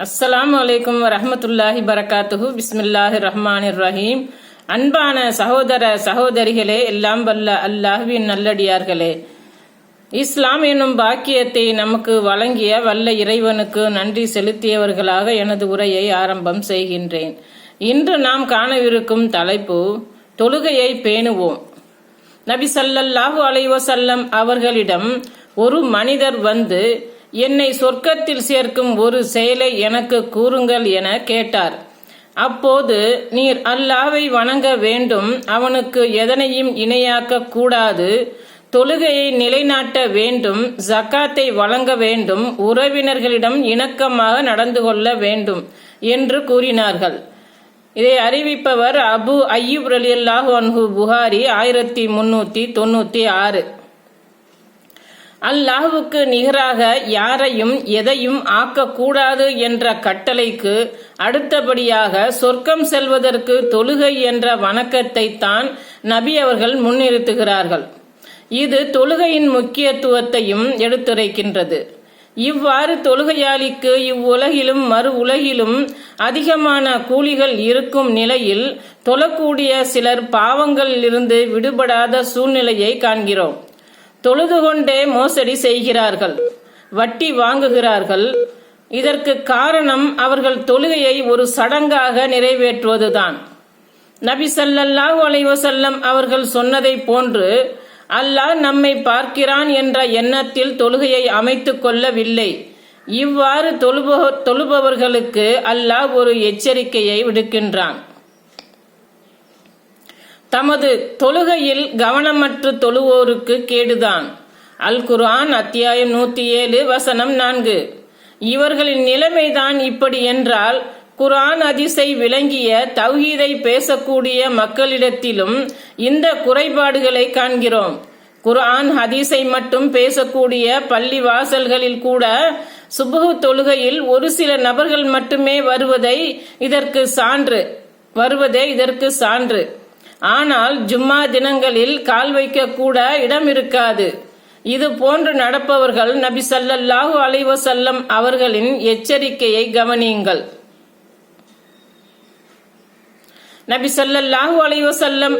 அஸ்ஸலாமு அலைக்கும் வரஹ்மத்துல்லாஹி பரகாத்துஹு. பிஸ்மில்லாஹிர் ரஹ்மானிர் ரஹீம். அன்பான சகோதர சகோதரிகளே, எல்லாம் வல்ல அல்லாஹ்வின் நல்லடியார்களே, இஸ்லாம் என்னும் பாக்கியத்தை நமக்கு வழங்கிய வல்ல இறைவனுக்கு நன்றி செலுத்தியவர்களாக எனது உரையை ஆரம்பம் செய்கின்றேன். இன்று நாம் காணவிருக்கும் தலைப்பு தொழுகையை பேணுவோம். நபி ஸல்லல்லாஹு அலைஹி வஸல்லம் அவர்களிடம் ஒரு மனிதர் வந்து, என்னை சொர்க்கத்தில் சேர்க்கும் ஒரு செயலை எனக்கு கூறுங்கள் என கேட்டார். அப்போது, நீர் அல்லாஹ்வை வணங்க வேண்டும், அவனுக்கு எதனையும் இணையாக்க கூடாது, தொழுகையை நிலைநாட்ட வேண்டும், ஜக்காத்தை வழங்க வேண்டும், உறவினர்களிடம் இணக்கமாக நடந்து கொள்ள வேண்டும் என்று கூறினார்கள். இதை அறிவிப்பவர் அபு அய்யூப் ரலியல்லாஹு அன்ஹு, புகாரி 1396. அல்லாஹ்வுக்கு நிகராக யாரையும் எதையும் ஆக்கக்கூடாது என்ற கட்டளைக்கு அடுத்தபடியாக சொர்க்கம் செல்வதற்கு தொழுகை என்ற வணக்கத்தை தான் நபி அவர்கள் முன்னிறுத்துகிறார்கள். இது தொழுகையின் முக்கியத்துவத்தையும் எடுத்துரைக்கின்றது. இவ்வாறு தொழுகையாளிக்கு இவ்வுலகிலும் மறு உலகிலும் அதிகமான கூலிகள் இருக்கும் நிலையில் தொழக்கூடிய சிலர் பாவங்களிலிருந்து விடுபடாத சூழ்நிலையை காண்கிறோம். தொழுது கொண்டே மோசடி செய்கிறார்கள், வட்டி வாங்குகிறார்கள். இதற்கு காரணம் அவர்கள் தொழுகையை ஒரு சடங்காக நிறைவேற்றுவதுதான். நபி ஸல்லல்லாஹு அலைஹி வஸல்லம் அவர்கள் சொன்னதை போன்று அல்லாஹ் நம்மை பார்க்கிறான் என்ற எண்ணத்தில் தொழுகையை அமைத்துக் கொள்ளவில்லை. இவ்வாறு தொழுபவர்களுக்கு அல்லாஹ் ஒரு எச்சரிக்கையை விடுக்கின்றான். தமது தொழுகையில் கவனமற்று தொழுவோருக்கு கேடுதான். அல் குர்ஆன் அத்தியாயம் 107 வசனம் 4. இவர்களின் நிலைமைதான் இப்படி என்றால், குர்ஆன் ஹதீஸை விளங்கிய தௌஹீதை பேசக்கூடிய மக்களிடத்திலும் இந்த குறைபாடுகளை காண்கிறோம். குர்ஆன் ஹதீஸை மட்டும் பேசக்கூடிய பள்ளி வாசல்களில் கூட சுபஹ் தொழுகையில் ஒரு சில நபர்கள் மட்டுமே வருவதே இதற்கு சான்று. ஆனால் ஜும்மா தினங்களில் கால் வைக்க கூட இடம் இருக்காது. இது போன்று நடப்பவர்கள் நபி ஸல்லல்லாஹு அலைஹி வஸல்லம் அவர்களின் எச்சரிக்கையை கவனியுங்கள். நபி ஸல்லல்லாஹு அலைஹி வஸல்லம்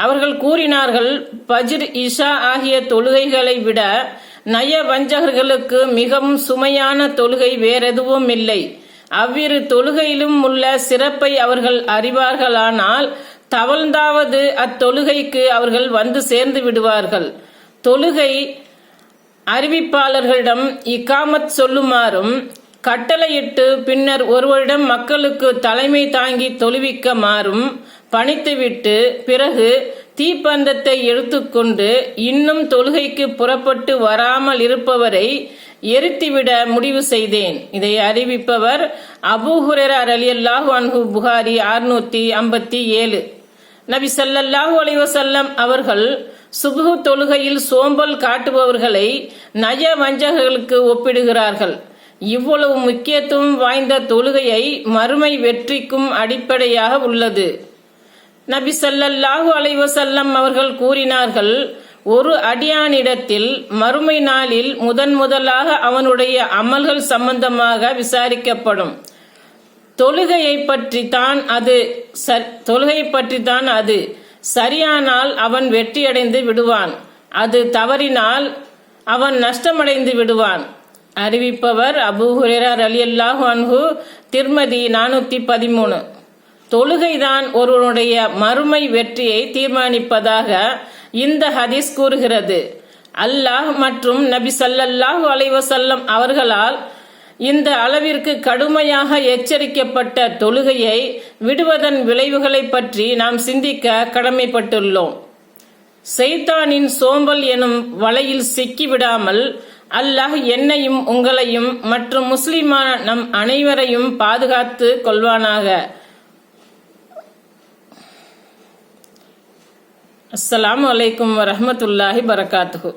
அவர்கள் கூறினார்கள், பஜ்ர், இஷா ஆகிய தொழுகைகளை விட நயவஞ்சகர்களுக்கு மிகவும் சுமையான தொழுகை வேறெதுவும் இல்லை. அவ்விரு தொழுகையிலும் உள்ள சிறப்பை அவர்கள் அறிவார்களானால் தவழ்ந்தாவது அத்தொழுகைக்கு அவர்கள் வந்து சேர்ந்து விடுவார்கள். தொழுகை அறிவிப்பாளர்களிடம் இகாமத் சொல்லுமாறும் கட்டளையிட்டு பின்னர் ஒருவரிடம் மக்களுக்கு தலைமை தாங்கி தொழுவிக்குமாறும் பணித்துவிட்டு பிறகு தீப்பந்தத்தை எடுத்துக்கொண்டு இன்னும் தொழுகைக்கு புறப்பட்டு வராமல் இருப்பவரை எரித்துவிட முடிவு செய்தேன். இதை அறிவிப்பவர் அபூ ஹுரைரா ரலியல்லாஹு அன்ஹு, புகாரி 657. நபி ஸல்லல்லாஹு அலைஹி வஸல்லம் அவர்கள் சுபஹ் தொழுகையில் சோம்பல் காட்டுபவர்களை நய வஞ்சகர்களுக்கு ஒப்பிடுகிறார்கள். இவ்வளவு முக்கியத்துவம் வாய்ந்த தொழுகையை மறுமை வெற்றிக்கும் அடிப்படையாக உள்ளது. நபி ஸல்லல்லாஹு அலைஹி வஸல்லம் அவர்கள் கூறினார்கள், ஒரு அடியானிடத்தில் மறுமை நாளில் முதலாக அவனுடைய அமல்கள் சம்பந்தமாக விசாரிக்கப்படும். தொழுகையை பற்றி தான் அது சரியானால் அவன் வெற்றியடைந்து விடுவான், அது தவறினால் அவன் நஷ்டமடைந்து விடுவான். அறிவிப்பவர் அபூ ஹுரைரா ரலியல்லாஹு அன்ஹு, திர்மதி 413. தொழுகைதான் ஒருவனுடைய மறுமை வெற்றியை தீர்மானிப்பதாக இந்த ஹதீஸ் கூறுகிறது. அல்லாஹ் மற்றும் நபி ஸல்லல்லாஹு அலைஹி வஸல்லம் அவர்களால் இந்த அளவிற்கு கடுமையாக எச்சரிக்கப்பட்ட தொழுகையை விடுவதன் விளைவுகளை பற்றி நாம் சிந்திக்க கடமைப்பட்டுள்ளோம். ஷைத்தானின் சோம்பல் எனும் வலையில் சிக்கிவிடாமல் அல்லாஹ் என்னையும் உங்களையும் மற்றும் முஸ்லிமான நம் அனைவரையும் பாதுகாத்து கொள்வானாக. அஸ்ஸலாமு அலைக்கும் வரஹ்மத்துல்லாஹி பரகாத்துஹு.